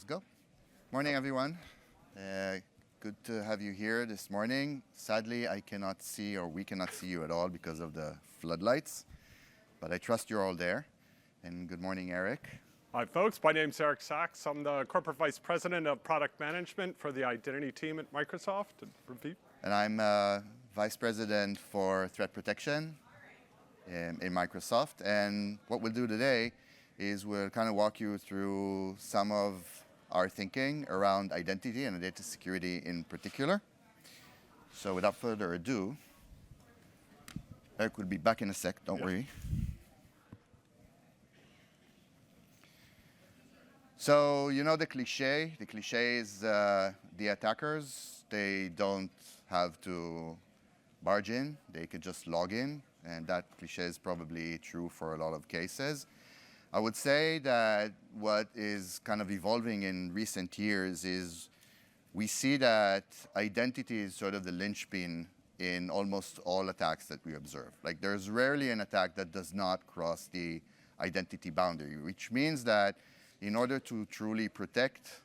go. Morning, everyone. Good to have you here this morning. Sadly, I cannot see, or we cannot see you at all because of the floodlights, but I trust you're all there. And good morning, Eric. Hi, folks. My name's Eric Sachs. I'm the Corporate Vice President of Product Management for the Identity team at Microsoft. Raviv. And I'm Vice President for Threat Protection in Microsoft. And what we'll do today is we'll kind of walk you through some of our thinking around identity and data security in particular. So without further ado, Eric will be back in a sec, don't worry. So you know the cliche. The cliche is the attackers, they don't have to barge in. They could just log in. And that cliche is probably true for a lot of cases. I would say that what is kind of evolving in recent years is we see that identity is sort of the linchpin in almost all attacks that we observe. Like there's rarely an attack that does not cross the identity boundary, which means that in order to truly protect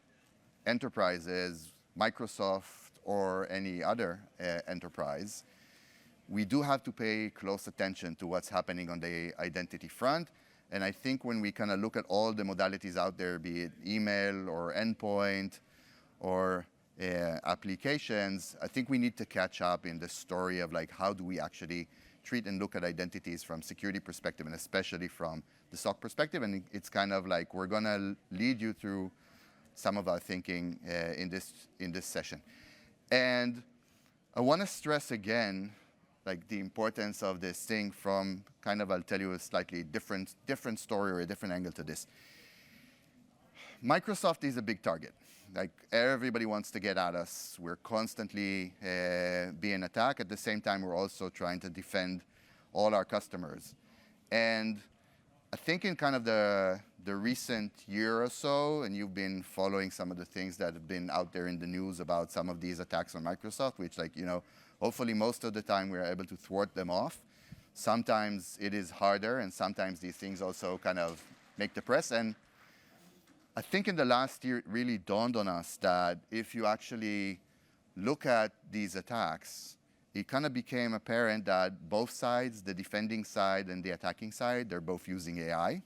enterprises, Microsoft or any other enterprise, we do have to pay close attention to what's happening on the identity front. And I think when we kind of look at all the modalities out there, be it email or endpoint or applications, I think we need to catch up in the story of like how do we actually treat and look at identities from security perspective and especially from the SOC perspective. And it's kind of like we're going to lead you through some of our thinking in this session. And I want to stress again like the importance of this thing from kind of, I'll tell you a slightly different story or a different angle to this. Microsoft is a big target. Like everybody wants to get at us. We're constantly being attacked. At the same time, we're also trying to defend all our customers. And I think in kind of the recent year or so, and you've been following some of the things that have been out there in the news about some of these attacks on Microsoft, which like, you know, hopefully most of the time we're able to thwart them off. Sometimes it is harder, and sometimes these things also kind of make the press. And I think in the last year, it really dawned on us that if you actually look at these attacks, it kind of became apparent that both sides, the defending side and the attacking side, they're both using AI.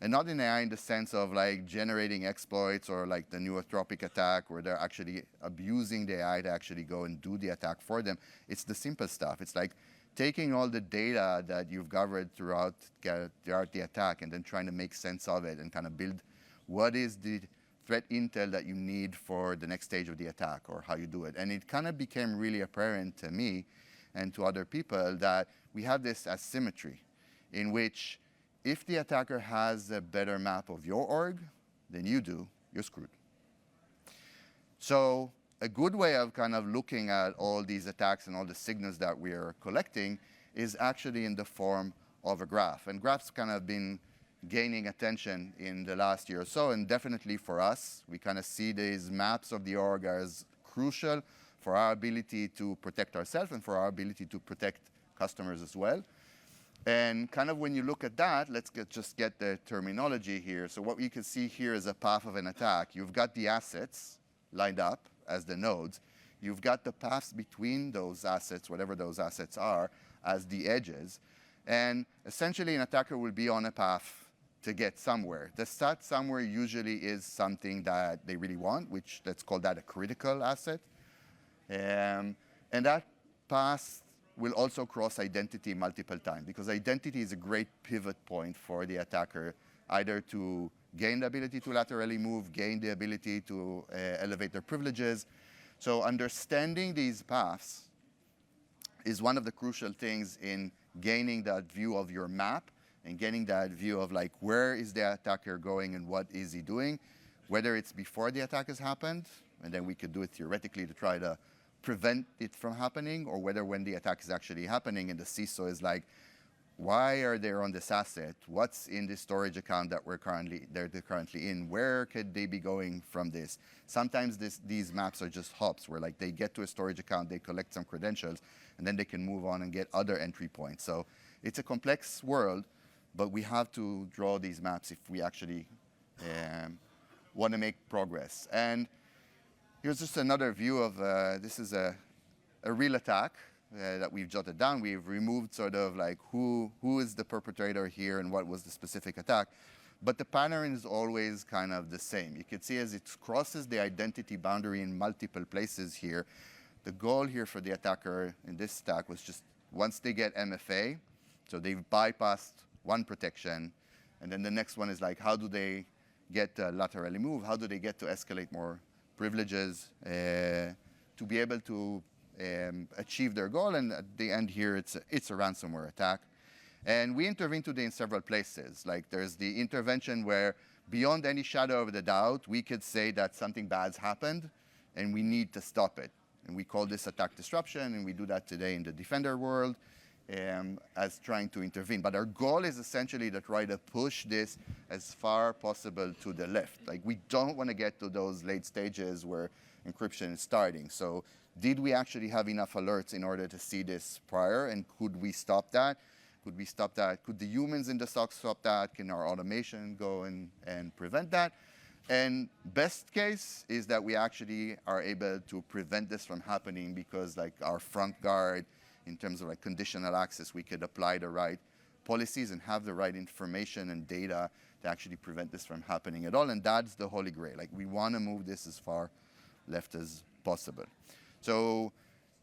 And not in AI in the sense of like generating exploits or like the new Anthropic attack where they're actually abusing the AI to actually go and do the attack for them. It's the simple stuff. It's like taking all the data that you've gathered throughout the attack and then trying to make sense of it and kind of build what is the threat intel that you need for the next stage of the attack or how you do it. And it kind of became really apparent to me and to other people that we have this asymmetry in which if the attacker has a better map of your org than you do, you're screwed. So a good way of kind of looking at all these attacks and all the signals that we are collecting is actually in the form of a graph. And graphs kind of been gaining attention in the last year or so, and definitely for us, we kind of see these maps of the org as crucial for our ability to protect ourselves and for our ability to protect customers as well. And kind of when you look at that, let's just get the terminology here. So what you can see here is a path of an attack. You've got the assets lined up as the nodes. You've got the paths between those assets, whatever those assets are, as the edges. And essentially, an attacker will be on a path to get somewhere. The stat somewhere usually is something that they really want, which let's call that a critical asset. And that path will also cross identity multiple times because identity is a great pivot point for the attacker, either to gain the ability to laterally move, gain the ability to elevate their privileges. So understanding these paths is one of the crucial things in gaining that view of your map and getting that view of like where is the attacker going and what is he doing, whether it's before the attack has happened, and then we could do it theoretically to try to prevent it from happening, or whether when the attack is actually happening and the CISO is like, why are they on this asset? What's in the storage account that they're currently in? Where could they be going from this? Sometimes these maps are just hops where like they get to a storage account, they collect some credentials, and then they can move on and get other entry points. So it's a complex world, but we have to draw these maps if we actually want to make progress. And here's just another view of, this is a real attack that we've jotted down. We've removed sort of like who is the perpetrator here and what was the specific attack. But the pattern is always kind of the same. You can see as it crosses the identity boundary in multiple places here, the goal here for the attacker in this stack was just once they get MFA, so they've bypassed one protection, and then the next one is like, how do they get laterally move? How do they get to escalate more privileges to be able to achieve their goal? And at the end here, it's a ransomware attack. And we intervene today in several places. Like there's the intervention where beyond any shadow of the doubt, we could say that something bad's happened and we need to stop it. And we call this attack disruption, and we do that today in the Defender world as trying to intervene. But our goal is essentially to try to push this as far possible to the left. Like we don't want to get to those late stages where encryption is starting. So did we actually have enough alerts in order to see this prior, and could we stop that? Could we stop that? Could the humans in the SOC stop that? Can our automation go and prevent that? And best case is that we actually are able to prevent this from happening because like our front guard, in terms of like conditional access, we could apply the right policies and have the right information and data to actually prevent this from happening at all. And that's the holy grail. Like we want to move this as far left as possible. So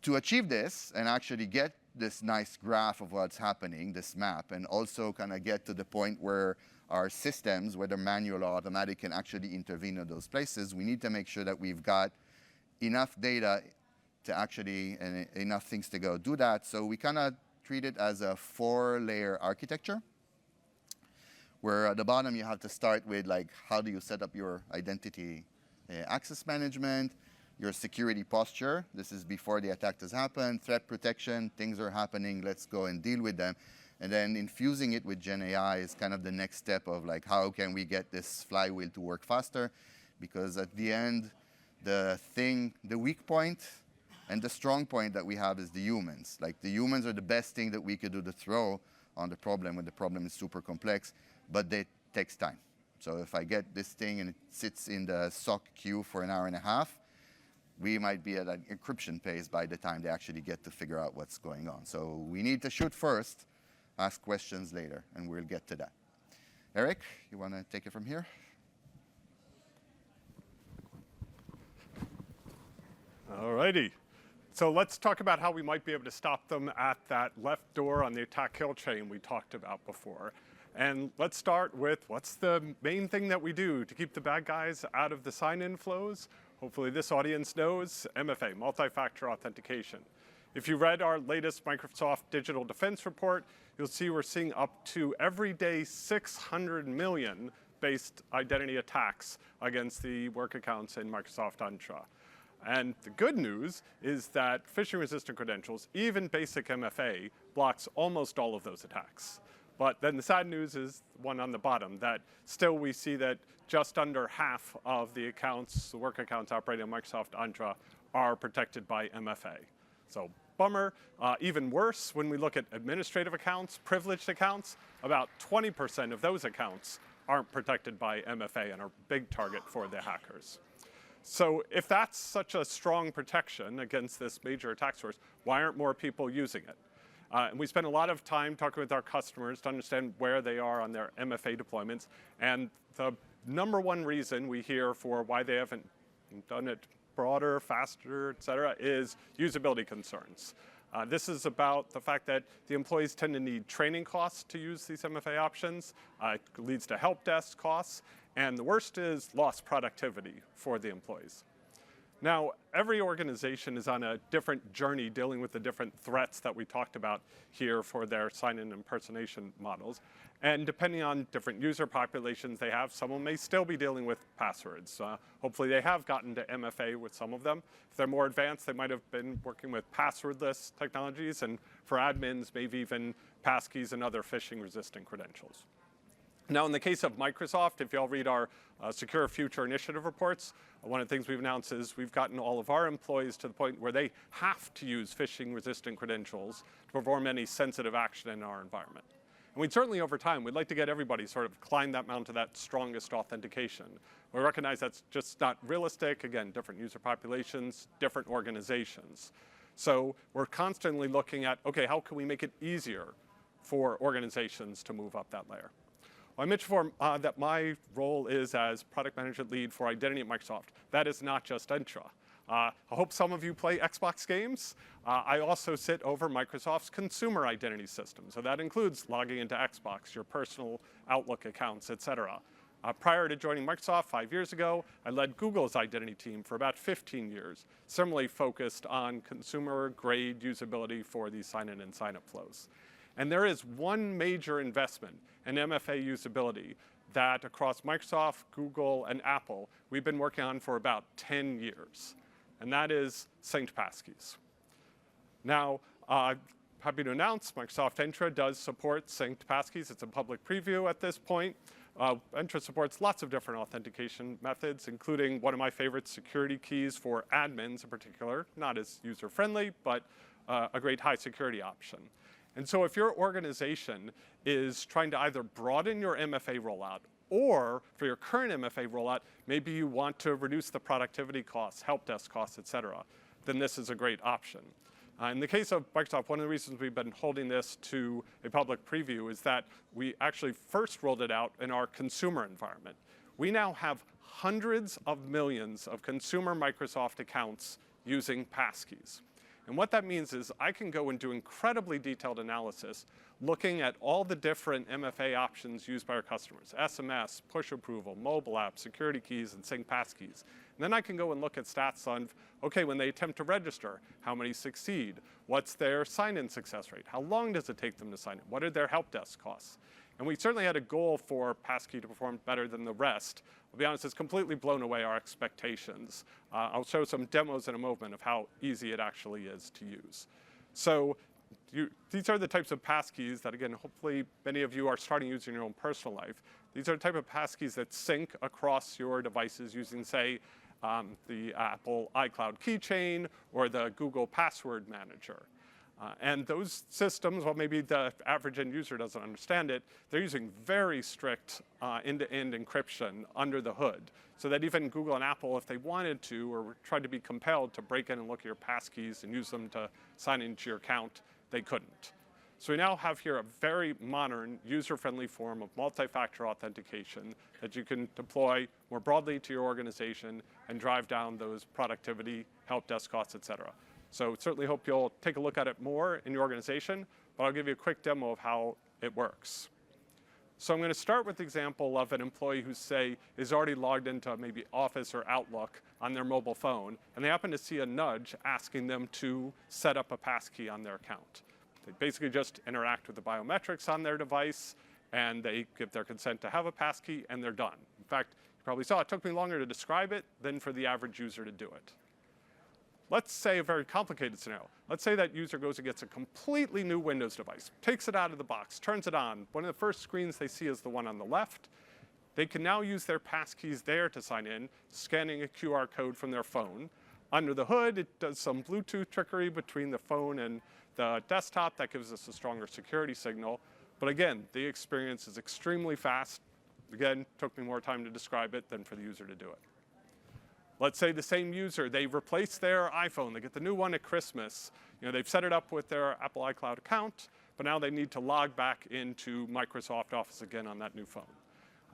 to achieve this and actually get this nice graph of what's happening, this map, and also kind of get to the point where our systems, whether manual or automatic, can actually intervene in those places, we need to make sure that we've got enough data to actually, and enough things to go do that. So we kind of treat it as a 4-layer architecture, where at the bottom you have to start with like, how do you set up your identity access management, your security posture. This is before the attack has happened, threat protection, things are happening, let's go and deal with them. And then infusing it with Gen AI is kind of the next step of like, how can we get this flywheel to work faster? Because at the end, the weak point and the strong point that we have is the humans. Like the humans are the best thing that we could do to throw on the problem when the problem is super complex, but it takes time. So if I get this thing and it sits in the SOC queue for an hour and a half, we might be at an encryption pace by the time they actually get to figure out what's going on. So we need to shoot first, ask questions later, and we'll get to that. Eric, you want to take it from here? All righty. So let's talk about how we might be able to stop them at that left door on the attack kill chain we talked about before. And let's start with what's the main thing that we do to keep the bad guys out of the sign-in flows? Hopefully this audience knows MFA, multi-factor authentication. If you read our latest Microsoft Digital Defense report, you'll see we're seeing up to every day 600 million based identity attacks against the work accounts in Microsoft Entra. And the good news is that phishing-resistant credentials, even basic MFA, blocks almost all of those attacks. But then the sad news is the one on the bottom, that still we see that just under half of the accounts, the work accounts operating on Microsoft Entra, are protected by MFA. So bummer. Even worse, when we look at administrative accounts, privileged accounts, about 20% of those accounts aren't protected by MFA and are a big target for the hackers. So if that's such a strong protection against this major attack source, why aren't more people using it? And we spend a lot of time talking with our customers to understand where they are on their MFA deployments. And the number one reason we hear for why they haven't done it broader, faster, et cetera, is usability concerns. This is about the fact that the employees tend to need training costs to use these MFA options. It leads to help desk costs. And the worst is lost productivity for the employees. Now, every organization is on a different journey dealing with the different threats that we talked about here for their sign-in impersonation models. And depending on different user populations they have, someone may still be dealing with passwords. Hopefully they have gotten to MFA with some of them. If they're more advanced, they might have been working with passwordless technologies, and for admins, maybe even passkeys and other phishing-resistant credentials. Now, in the case of Microsoft, if you all read our Secure Future Initiative reports, one of the things we've announced is we've gotten all of our employees to the point where they have to use phishing-resistant credentials to perform any sensitive action in our environment. And And we'd certainly, over time, we'd like to get everybody sort of climb that mountain to that strongest authentication. We recognize that's just not realistic. Again, different user populations, different organizations. So we're constantly looking at, okay, how can we make it easier for organizations to move up that layer? Well, I mentioned before that my role is as product management lead for identity at Microsoft. That is not just Intra. I hope some of you play Xbox games. I also sit over Microsoft's consumer identity system. So that includes logging into Xbox, your personal Outlook accounts, et cetera. Prior to joining Microsoft 5 years ago, I led Google's identity team for about 15 years, similarly focused on consumer-grade usability for these sign-in and sign-up flows. And there is one major investment in MFA usability that across Microsoft, Google, and Apple, we've been working on for about 10 years. And that is synced passkeys. Now, happy to announce Microsoft Entra does support synced passkeys. It's a public preview at this point. Entra supports lots of different authentication methods, including one of my favorite security keys for admins in particular, not as user-friendly, but a great high security option. And so if your organization is trying to either broaden your MFA rollout or for your current MFA rollout, maybe you want to reduce the productivity costs, help desk costs, et cetera, then this is a great option. In the case of Microsoft, one of the reasons we've been holding this to a public preview is that we actually first rolled it out in our consumer environment. We now have hundreds of millions of consumer Microsoft accounts using passkeys. And what that means is I can go and do incredibly detailed analysis looking at all the different MFA options used by our customers, SMS, push approval, mobile apps, security keys, and sync passkeys. And then I can go and look at stats on, okay, when they attempt to register, how many succeed? What's their sign-in success rate? How long does it take them to sign in? What are their help desk costs? And we certainly had a goal for passkey to perform better than the rest. I'll be honest, it's completely blown away our expectations. I'll show some demos in a moment of how easy it actually is to use. So these are the types of passkeys that, again, hopefully many of you are starting using in your own personal life. These are the type of passkeys that sync across your devices using, say, the Apple iCloud keychain or the Google Password Manager. And those systems, while maybe the average end user doesn't understand it, they're using very strict end-to-end encryption under the hood. So that even Google and Apple, if they wanted to or tried to be compelled to break in and look at your passkeys and use them to sign into your account, they couldn't. So we now have here a very modern, user-friendly form of multi-factor authentication that you can deploy more broadly to your organization and drive down those productivity, help desk costs, et cetera. So certainly hope you'll take a look at it more in your organization, but I'll give you a quick demo of how it works. So I'm going to start with the example of an employee who, say, is already logged into maybe Office or Outlook on their mobile phone, and they happen to see a nudge asking them to set up a passkey on their account. They basically just interact with the biometrics on their device, and they give their consent to have a passkey, and they're done. In fact, you probably saw it took me longer to describe it than for the average user to do it. Let's say a very complicated scenario. Let's say that user goes and gets a completely new Windows device, takes it out of the box, turns it on. One of the first screens they see is the one on the left. They can now use their passkeys there to sign in, scanning a QR code from their phone. Under the hood, it does some Bluetooth trickery between the phone and the desktop that gives us a stronger security signal. But again, the experience is extremely fast. Again, took me more time to describe it than for the user to do it. Let's say the same user, they replace their iPhone, they get the new one at Christmas. They've set it up with their Apple iCloud account, but now they need to log back into Microsoft Office again on that new phone.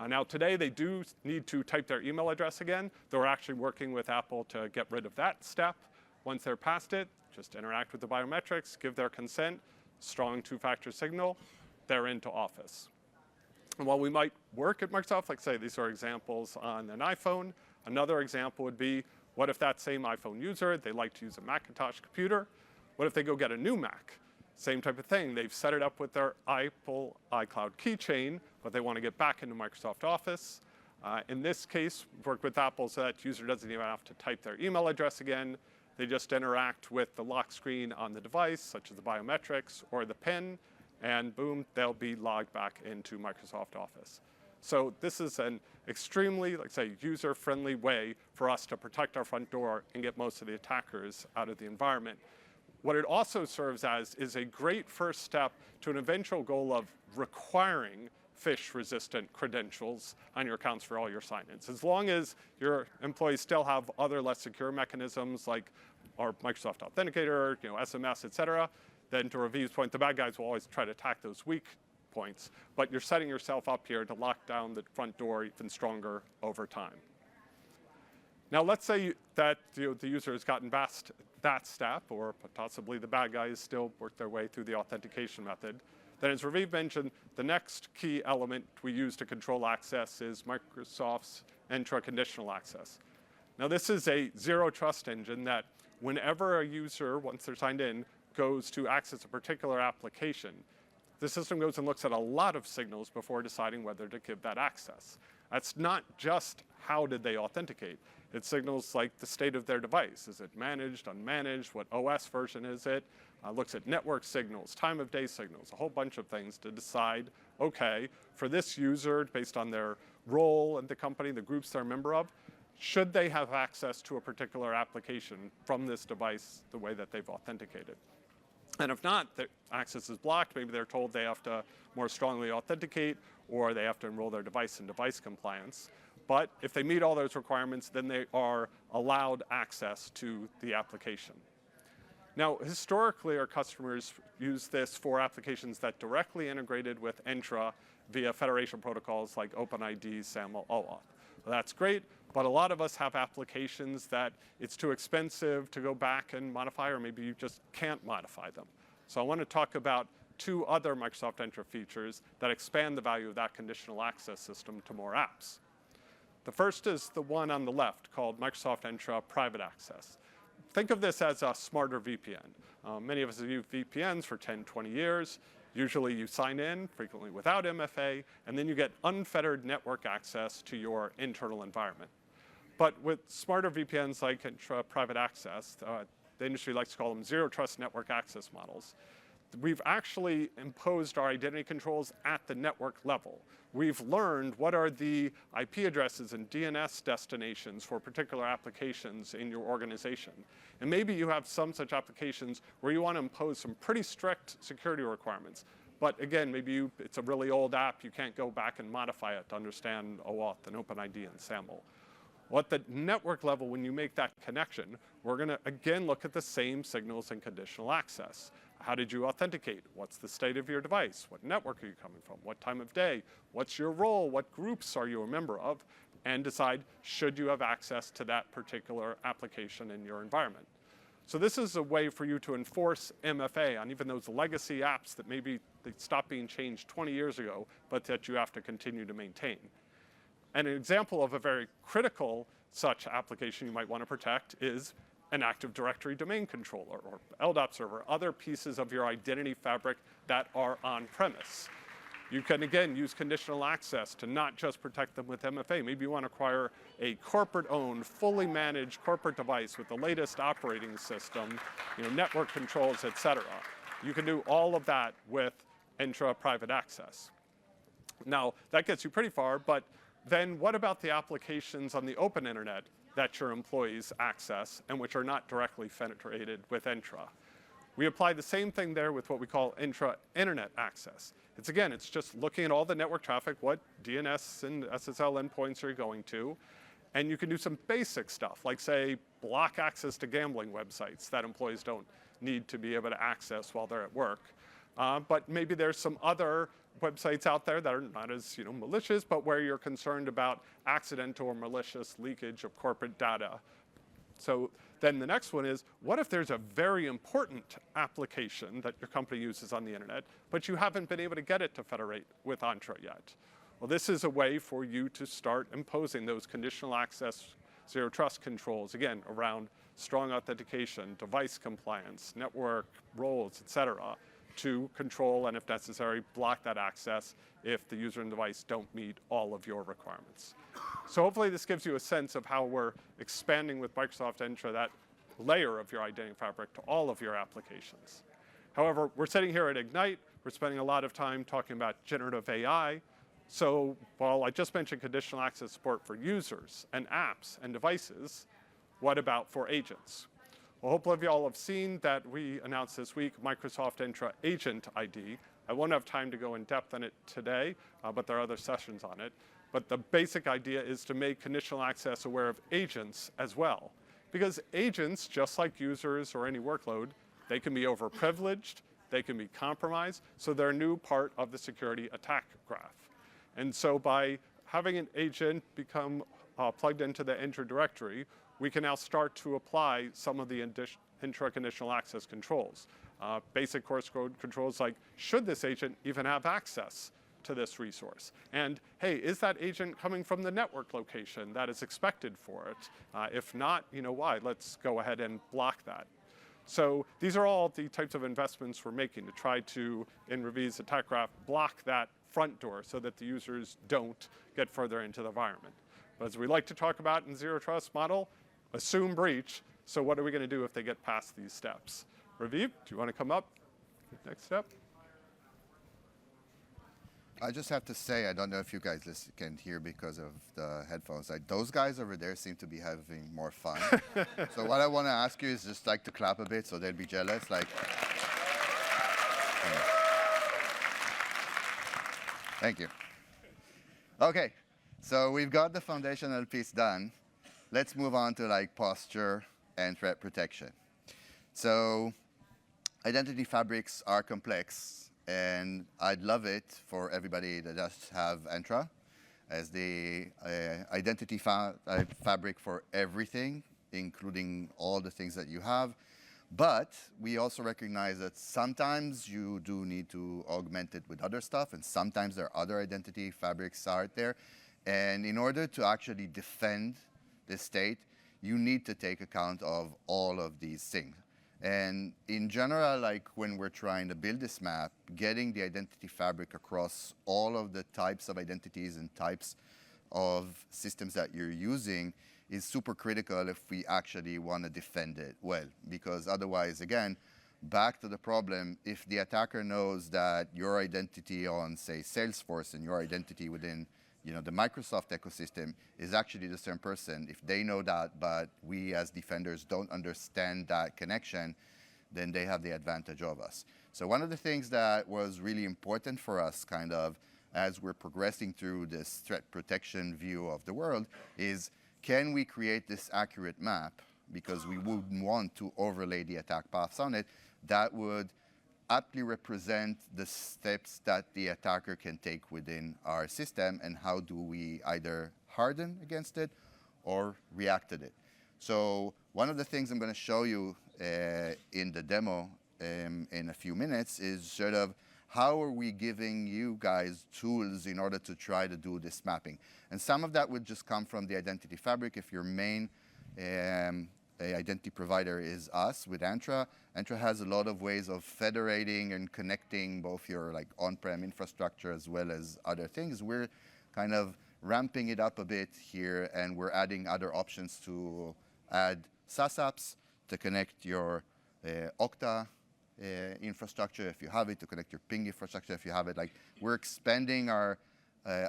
Now today they do need to type their email address again. They're actually working with Apple to get rid of that step. Once they're past it, just interact with the biometrics, give their consent, strong two-factor signal, they're into Office. And while we might work at Microsoft, like say these are examples on an iPhone, another example would be, what if that same iPhone user, they like to use a Macintosh computer? What if they go get a new Mac? Same type of thing. They've set it up with their Apple iCloud keychain, but they want to get back into Microsoft Office. In this case, we've worked with Apple so that user doesn't even have to type their email address again. They just interact with the lock screen on the device, such as the biometrics or the PIN, and boom, they'll be logged back into Microsoft Office. So this is an extremely, user-friendly way for us to protect our front door and get most of the attackers out of the environment. what it also serves as is a great first step to an eventual goal of requiring phish-resistant credentials on your accounts for all your sign-ins. As long as your employees still have other less secure mechanisms like our Microsoft Authenticator, SMS, et cetera, then to Raviv's point, the bad guys will always try to attack those weak points, but you're setting yourself up here to lock down the front door even stronger over time. Now let's say that the user has gotten past that step, or possibly the bad guys still work their way through the authentication method. Then as Raviv mentioned, the next key element we use to control access is Microsoft's Entra conditional access. Now this is a zero trust engine that whenever a user, once they're signed in, goes to access a particular application, the system goes and looks at a lot of signals before deciding whether to give that access. That's not just how did they authenticate. It signals like the state of their device. Is it managed, unmanaged? What OS version is it? Looks at network signals, time of day signals, a whole bunch of things to decide, okay, for this user, based on their role in the company, the groups they're a member of, should they have access to a particular application from this device the way that they've authenticated? And if not, the access is blocked. Maybe they're told they have to more strongly authenticate, or they have to enroll their device in device compliance. But if they meet all those requirements, then they are allowed access to the application. Now, historically, our customers use this for applications that directly integrated with Entra via federation protocols like OpenID, SAML, OAuth. Well, that's great, but a lot of us have applications that it's too expensive to go back and modify, or maybe you just can't modify them. So I want to talk about two other Microsoft Entra features that expand the value of that conditional access system to more apps. The first is the one on the left called Microsoft Entra Private Access. Think of this as a smarter VPN. Many of us have used VPNs for 10, 20 years. Usually you sign in, frequently without MFA, and then you get unfettered network access to your internal environment. But with smarter VPNs like Entra Private Access, the industry likes to call them zero trust network access models, we've actually imposed our identity controls at the network level. We've learned what are the IP addresses and DNS destinations for particular applications in your organization. And maybe you have some such applications where you want to impose some pretty strict security requirements. But again, maybe it's a really old app, you can't go back and modify it to understand OAuth and OpenID and SAML. Well, at the network level, when you make that connection, we're going to again look at the same signals and conditional access. How did you authenticate? What's the state of your device? What network are you coming from? What time of day? What's your role? What groups are you a member of? And decide, should you have access to that particular application in your environment? So this is a way for you to enforce MFA on even those legacy apps that maybe they stopped being changed 20 years ago, but that you have to continue to maintain. And an example of a very critical such application you might want to protect is an Active Directory domain controller or LDAP server, other pieces of your identity fabric that are on premise. You can, again, use conditional access to not just protect them with MFA. Maybe you want to acquire a corporate-owned, fully managed corporate device with the latest operating system, network controls, et cetera. You can do all of that with Entra Private Access. Now, that gets you pretty far, but then what about the applications on the open internet that your employees access and which are not directly federated with Entra? We apply the same thing there with what we call Entra Internet Access. It's just looking at all the network traffic, what DNS and SSL endpoints are you going to, and you can do some basic stuff, like say, block access to gambling websites that employees don't need to be able to access while they're at work. But maybe there's some other websites out there that are not as malicious, but where you're concerned about accidental or malicious leakage of corporate data. So then the next one is, what if there's a very important application that your company uses on the internet, but you haven't been able to get it to federate with Entra yet? Well, this is a way for you to start imposing those conditional access zero trust controls, again, around strong authentication, device compliance, network roles, et cetera, to control and, if necessary, block that access if the user and device don't meet all of your requirements. So hopefully this gives you a sense of how we're expanding with Microsoft Entra that layer of your identity fabric to all of your applications. However, we're sitting here at Ignite. We're spending a lot of time talking about generative AI. So while I just mentioned conditional access support for users and apps and devices, what about for agents? Well, hopefully you all have seen that we announced this week Microsoft Entra Agent ID. I won't have time to go in depth on it today, but there are other sessions on it. But the basic idea is to make conditional access aware of agents as well. Because agents, just like users or any workload, they can be overprivileged, they can be compromised, so they're a new part of the security attack graph. And so by having an agent become plugged into the Entra directory, we can now start to apply some of the Entra conditional access controls. Basic course code controls like, should this agent even have access to this resource? And hey, is that agent coming from the network location that is expected for it? If not, why? Let's go ahead and block that. So these are all the types of investments we're making to try to, in Raviv's attack graph, block that front door so that the users don't get further into the environment. But as we like to talk about in Zero Trust model, assume breach. So what are we going to do if they get past these steps? Raviv, do you want to come up? Next step. I just have to say, I don't know if you guys can hear because of the headphones. Like, those guys over there seem to be having more fun. So what I want to ask you is just like to clap a bit so they'll be jealous. Like, yeah. Thank you. Okay, so we've got the foundational piece done. Let's move on to like posture and threat protection. So identity fabrics are complex, and I'd love it for everybody to just have Entra as the identity fabric for everything, including all the things that you have. But we also recognize that sometimes you do need to augment it with other stuff, and sometimes there are other identity fabrics out there. And in order to actually defend the state, you need to take account of all of these things. And in general, like when we're trying to build this map, getting the identity fabric across all of the types of identities and types of systems that you're using is super critical if we actually want to defend it well. Because otherwise, again, back to the problem, if the attacker knows that your identity on, say, Salesforce and your identity within the Microsoft ecosystem is actually the same person. If they know that, but we as defenders don't understand that connection, then they have the advantage of us. So one of the things that was really important for us kind of as we're progressing through this threat protection view of the world is, can we create this accurate map? Because we wouldn't want to overlay the attack paths on it. That would aptly represent the steps that the attacker can take within our system, and how do we either harden against it or react to it. So one of the things I'm going to show you in the demo in a few minutes is sort of how are we giving you guys tools in order to try to do this mapping. And some of that would just come from the identity fabric. If your main identity provider is us with Entra. Entra has a lot of ways of federating and connecting both your like on-prem infrastructure as well as other things. We're kind of ramping it up a bit here, and we're adding other options to add SaaS apps to connect your Okta infrastructure if you have it, to connect your ping infrastructure if you have it. Like, we're expanding our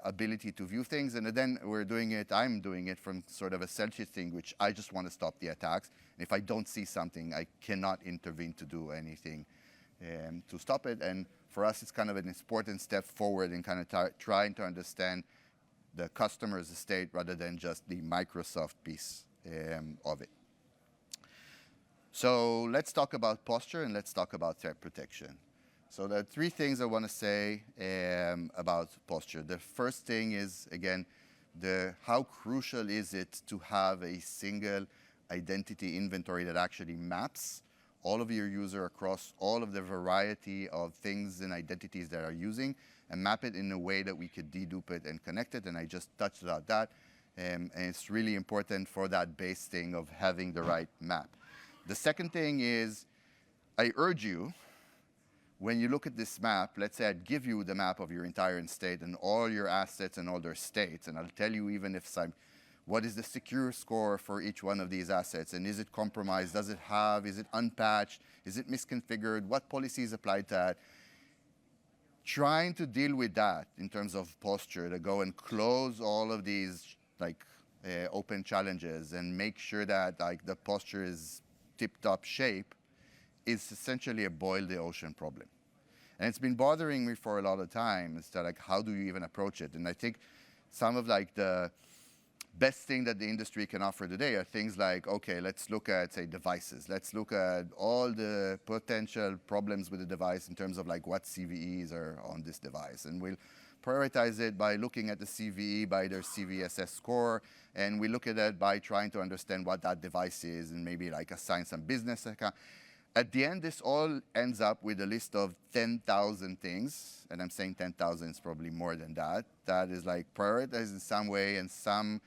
ability to view things, and then I'm doing it from sort of a selfish thing, which I just want to stop the attacks. And if I don't see something, I cannot intervene to do anything to stop it. And for us, it's kind of an important step forward in kind of trying to understand the customer's estate rather than just the Microsoft piece of it. So let's talk about posture and let's talk about threat protection. So there are three things I want to say about posture. The first thing is, again, how crucial is it to have a single identity inventory that actually maps all of your user across all of the variety of things and identities that are using, and map it in a way that we could dedupe it and connect it. And I just touched on that. And it's really important for that base thing of having the right map. The second thing is, I urge you, when you look at this map, let's say I'd give you the map of your entire estate and all your assets and all their states, and I'll tell you even if what is the secure score for each one of these assets, and is it compromised, is it unpatched, is it misconfigured, what policies apply to that. Trying to deal with that in terms of posture, to go and close all of these open challenges and make sure that the posture is tip-top shape is essentially a boil the ocean problem. And it's been bothering me for a lot of time as to like, how do you even approach it? And I think some of like the best thing that the industry can offer today are things like, okay, let's look at, say, devices. Let's look at all the potential problems with the device in terms of like what CVEs are on this device. And we'll prioritize it by looking at the CVE by their CVSS score, and we look at it by trying to understand what that device is and maybe like assign some business account. At the end, this all ends up with a list of 10,000 things, and I'm saying 10,000 is probably more than that. That is like prioritized in some way, and some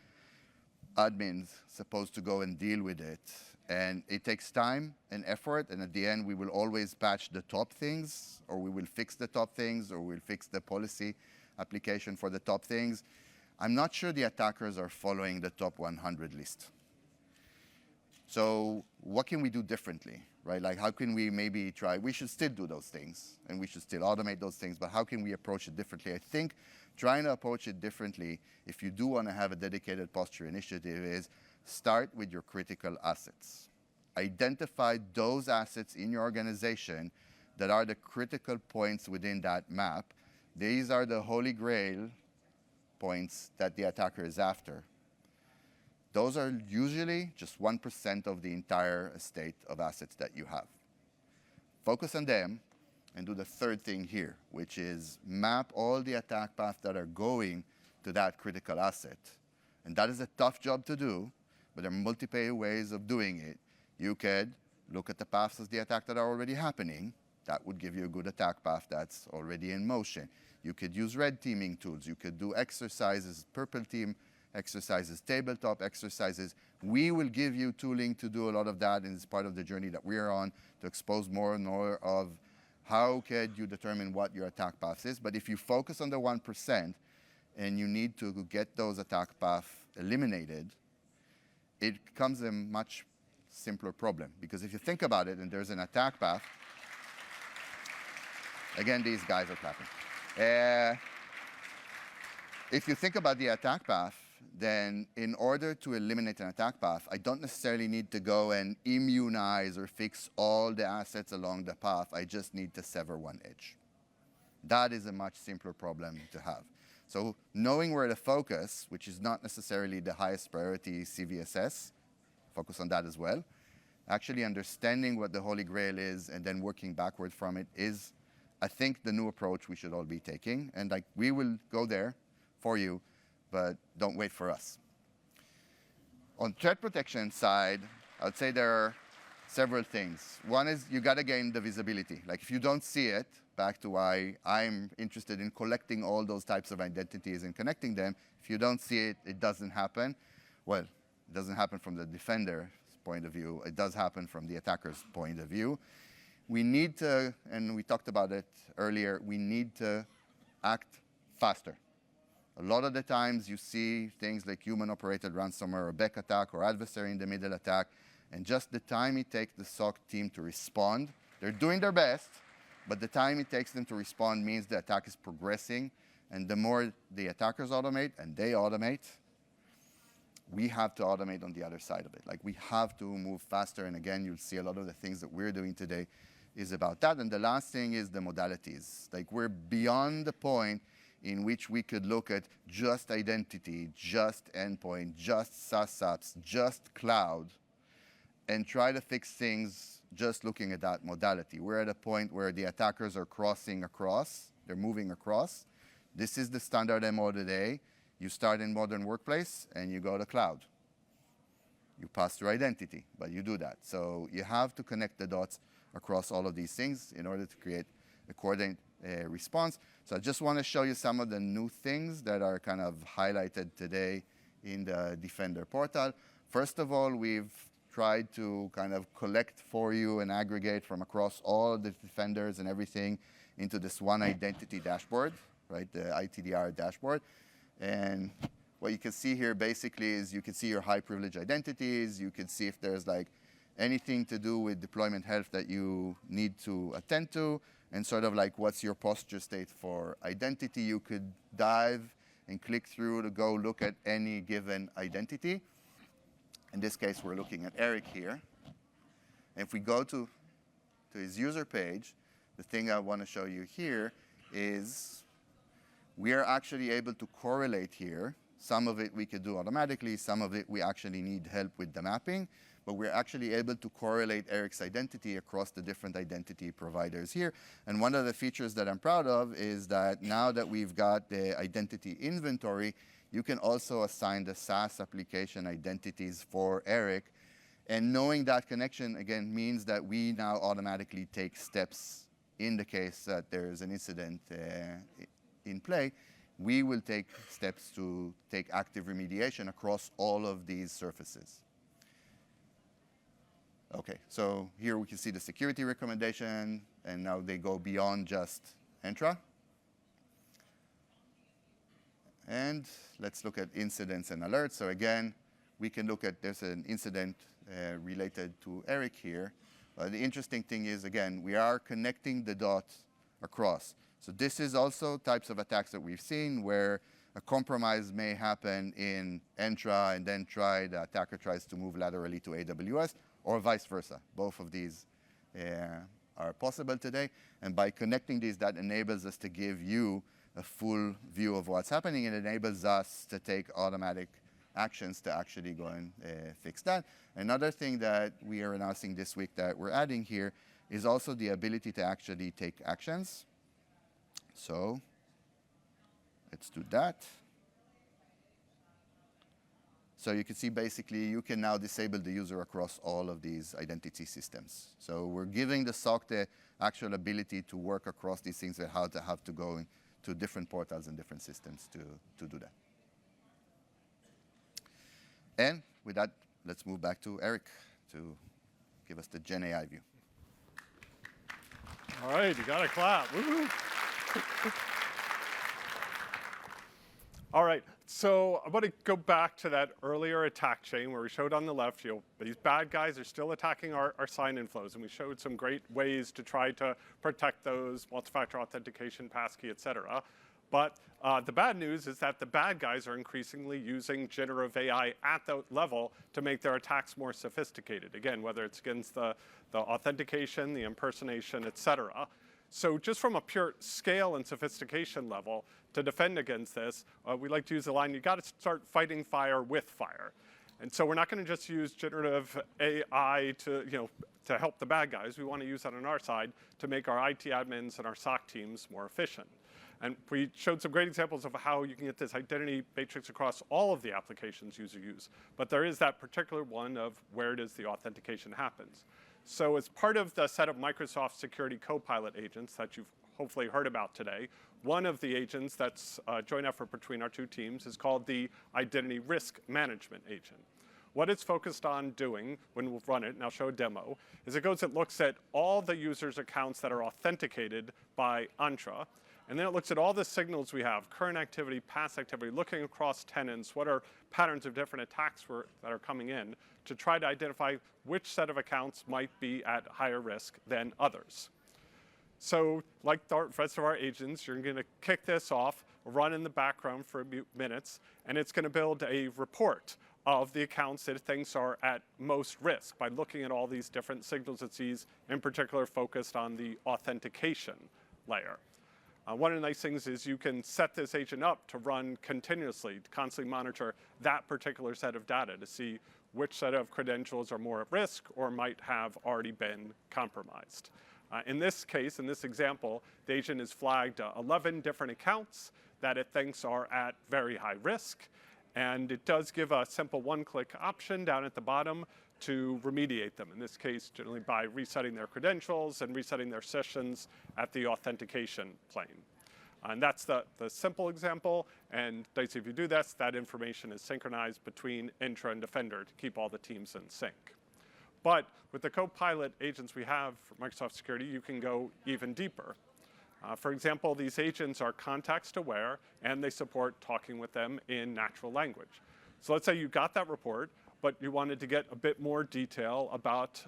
admin's supposed to go and deal with it. And it takes time and effort, and at the end, we will always patch the top things, or we will fix the top things, or we'll fix the policy application for the top things. I'm not sure the attackers are following the top 100 list. So what can we do differently, right? Like, how can we maybe try? We should still do those things, and we should still automate those things, but how can we approach it differently? I think trying to approach it differently, if you do want to have a dedicated posture initiative, is start with your critical assets. Identify those assets in your organization that are the critical points within that map. These are the holy grail points that the attacker is after. Those are usually just 1% of the entire estate of assets that you have. Focus on them and do the third thing here, which is map all the attack paths that are going to that critical asset. And that is a tough job to do, but there are multiple ways of doing it. You could look at the paths of the attack that are already happening. That would give you a good attack path that's already in motion. You could use red teaming tools. You could do exercises, purple team exercises, tabletop exercises. We will give you tooling to do a lot of that, and it's part of the journey that we are on to expose more and more of how can you determine what your attack path is. But if you focus on the 1% and you need to get those attack paths eliminated, it becomes a much simpler problem. Because if you think about it, and there's an attack path, again, these guys are clapping. If you think about the attack path, then in order to eliminate an attack path, I don't necessarily need to go and immunize or fix all the assets along the path. I just need to sever one edge. That is a much simpler problem to have. So knowing where to focus, which is not necessarily the highest priority CVSS, focus on that as well. Actually understanding what the Holy Grail is and then working backward from it is, I think, the new approach we should all be taking. And like, we will go there for you, but don't wait for us. On threat protection side, I'd say there are several things. One is you got to gain the visibility. Like, if you don't see it, back to why I'm interested in collecting all those types of identities and connecting them. If you don't see it, it doesn't happen. Well, it doesn't happen from the defender's point of view. It does happen from the attacker's point of view. We need to, and we talked about it earlier, we need to act faster. A lot of the times you see things like human-operated ransomware or back attack or adversary in the middle attack, and just the time it takes the SOC team to respond, they're doing their best, but the time it takes them to respond means the attack is progressing, and the more the attackers automate, and they automate, we have to automate on the other side of it. Like, we have to move faster, and again, you'll see a lot of the things that we're doing today is about that. And the last thing is the modalities. Like, we're beyond the point in which we could look at just identity, just endpoint, just SaaS apps, just cloud, and try to fix things just looking at that modality. We're at a point where the attackers are crossing across, they're moving across. This is the standard MO today. You start in modern workplace and you go to cloud. You pass through identity, but you do that. So you have to connect the dots across all of these things in order to create a coordinated response. So I just want to show you some of the new things that are kind of highlighted today in the Defender portal. First of all, we've tried to kind of collect for you and aggregate from across all the defenders and everything into this one identity dashboard, right, the ITDR dashboard. And what you can see here basically is you can see your high privilege identities. You can see if there's like anything to do with deployment health that you need to attend to, and sort of like what's your posture state for identity. You could dive and click through to go look at any given identity. In this case, we're looking at Eric here. And if we go to his user page, the thing I want to show you here is we are actually able to correlate here. Some of it we could do automatically. Some of it we actually need help with the mapping. But we're actually able to correlate Eric's identity across the different identity providers here. And one of the features that I'm proud of is that now that we've got the identity inventory, you can also assign the SaaS application identities for Eric. And knowing that connection, again, means that we now automatically take steps in the case that there's an incident in play. We will take steps to take active remediation across all of these surfaces. Okay, so here we can see the security recommendation, and now they go beyond just Entra. And let's look at incidents and alerts. So again, we can look at, there's an incident related to Eric here. The interesting thing is, again, we are connecting the dots across. So this is also types of attacks that we've seen where a compromise may happen in Entra and then the attacker tries to move laterally to AWS, or vice versa. Both of these are possible today. And by connecting these, that enables us to give you a full view of what's happening, and enables us to take automatic actions to actually go and fix that. Another thing that we are announcing this week that we're adding here is also the ability to actually take actions. So let's do that. So you can see basically you can now disable the user across all of these identity systems. So we're giving the SOC the actual ability to work across these things and how to have to go to different portals and different systems to do that. And with that, let's move back to Eric to give us the Gen AI view. All right, you got to clap. Woo-hoo. All right, so I want to go back to that earlier attack chain where we showed on the left, these bad guys are still attacking our sign-in flows, and we showed some great ways to try to protect those, multi-factor authentication, passkey, et cetera. But the bad news is that the bad guys are increasingly using generative AI at the level to make their attacks more sophisticated. Again, whether it's against the authentication, the impersonation, et cetera. So just from a pure scale and sophistication level, to defend against this, we like to use the line, you got to start fighting fire with fire. And so we're not going to just use generative AI to help the bad guys. We want to use that on our side to make our IT admins and our SOC teams more efficient. And we showed some great examples of how you can get this identity matrix across all of the applications users use. But there is that particular one of where does the authentication happens. So as part of the set of Microsoft Security Copilot agents that you've hopefully heard about today, one of the agents that's a joint effort between our two teams is called the Identity Risk Management Agent. What it's focused on doing when we'll run it, and I'll show a demo, is it goes and looks at all the users' accounts that are authenticated by Intra, and then it looks at all the signals we have, current activity, past activity, looking across tenants, what are patterns of different attacks that are coming in, to try to identify which set of accounts might be at higher risk than others. So like the rest of our agents, you're going to kick this off, run in the background for a few minutes, and it's going to build a report of the accounts that it thinks are at most risk by looking at all these different signals it sees, in particular focused on the authentication layer. One of the nice things is you can set this agent up to run continuously, to constantly monitor that particular set of data to see which set of credentials are more at risk or might have already been compromised. In this case, in this example, the agent has flagged 11 different accounts that it thinks are at very high risk. And it does give a simple one-click option down at the bottom to remediate them, in this case, generally by resetting their credentials and resetting their sessions at the authentication plane. And that's the simple example. And if you do this, that information is synchronized between Intra and Defender to keep all the teams in sync. But with the Copilot agents we have for Microsoft Security, you can go even deeper. For example, these agents are context aware, and they support talking with them in natural language. So let's say you got that report, but you wanted to get a bit more detail about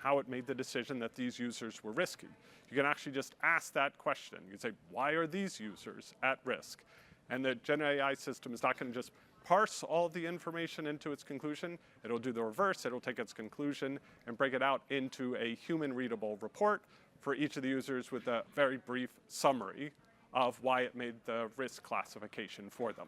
how it made the decision that these users were risky. You can actually just ask that question. You can say, why are these users at risk? And the Gen AI system is not going to just parse all the information into its conclusion. It'll do the reverse. It'll take its conclusion and break it out into a human-readable report for each of the users with a very brief summary of why it made the risk classification for them.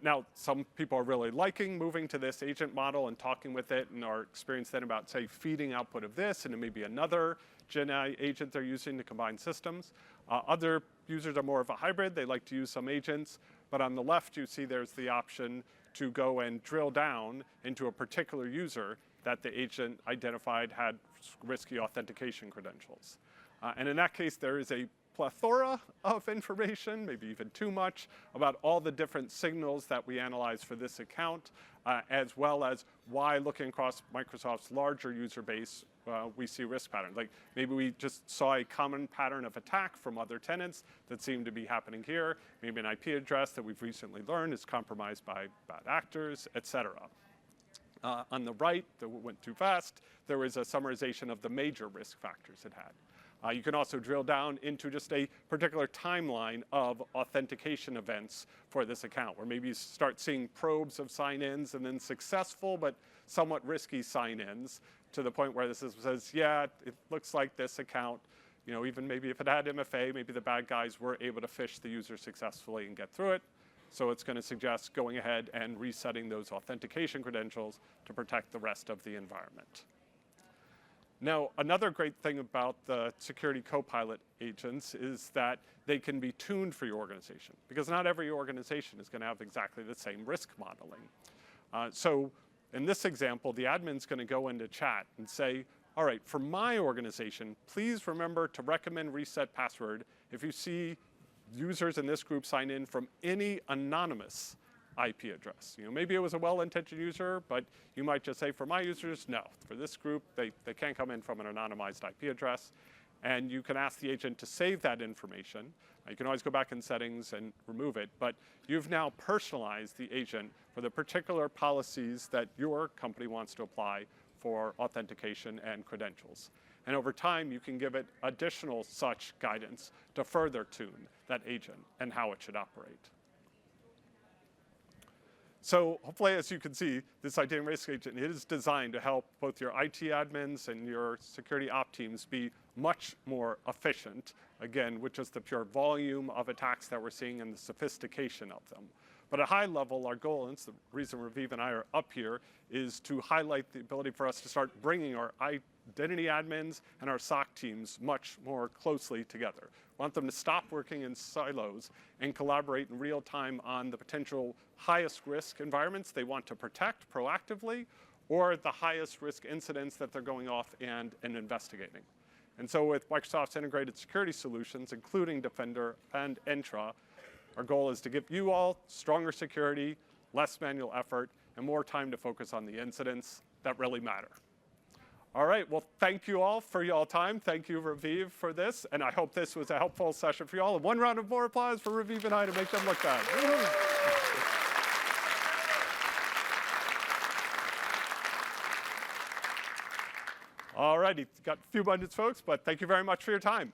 Now, some people are really liking moving to this agent model and talking with it, and are experienced then about, say, feeding output of this into maybe another Gen AI agent they're using to combine systems. Other users are more of a hybrid. They like to use some agents, but on the left you see there's the option to go and drill down into a particular user that the agent identified had risky authentication credentials. And in that case, there is a plethora of information, maybe even too much, about all the different signals that we analyze for this account, as well as why, looking across Microsoft's larger user base, we see risk patterns. Like maybe we just saw a common pattern of attack from other tenants that seemed to be happening here, maybe an IP address that we've recently learned is compromised by bad actors, etc. On the right, that went too fast, there was a summarization of the major risk factors it had. You can also drill down into just a particular timeline of authentication events for this account, where maybe you start seeing probes of sign-ins and then successful but somewhat risky sign-ins, to the point where this says, yeah, it looks like this account, you know, even maybe if it had MFA, maybe the bad guys were able to phish the user successfully and get through it. So it's going to suggest going ahead and resetting those authentication credentials to protect the rest of the environment. Now, another great thing about the security copilot agents is that they can be tuned for your organization, because not every organization is going to have exactly the same risk modeling. So in this example, the admin's going to go into chat and say, all right, for my organization, please remember to recommend reset password if you see users in this group sign in from any anonymous IP address. You know, maybe it was a well-intentioned user, but you might just say, for my users, no. For this group, they can't come in from an anonymized IP address. And you can ask the agent to save that information. You can always go back in settings and remove it, but you've now personalized the agent for the particular policies that your company wants to apply for authentication and credentials. And over time, you can give it additional such guidance to further tune that agent and how it should operate. So hopefully, as you can see, this identity and risk agent is designed to help both your IT admins and your security op teams be much more efficient, again, with just the pure volume of attacks that we're seeing and the sophistication of them. But at a high level, our goal, and it's the reason Raviv and I are up here, is to highlight the ability for us to start bringing our identity admins and our SOC teams much more closely together. We want them to stop working in silos and collaborate in real time on the potential highest risk environments they want to protect proactively, or the highest risk incidents that they're going off and investigating. And so with Microsoft's integrated security solutions, including Defender and Intra, our goal is to give you all stronger security, less manual effort, and more time to focus on the incidents that really matter. All right, well, thank you all for your time. Thank you, Raviv, for this. And I hope this was a helpful session for you all. And one round of more applause for Raviv and I to make them look bad. All righty, got a few minutes, folks, but thank you very much for your time.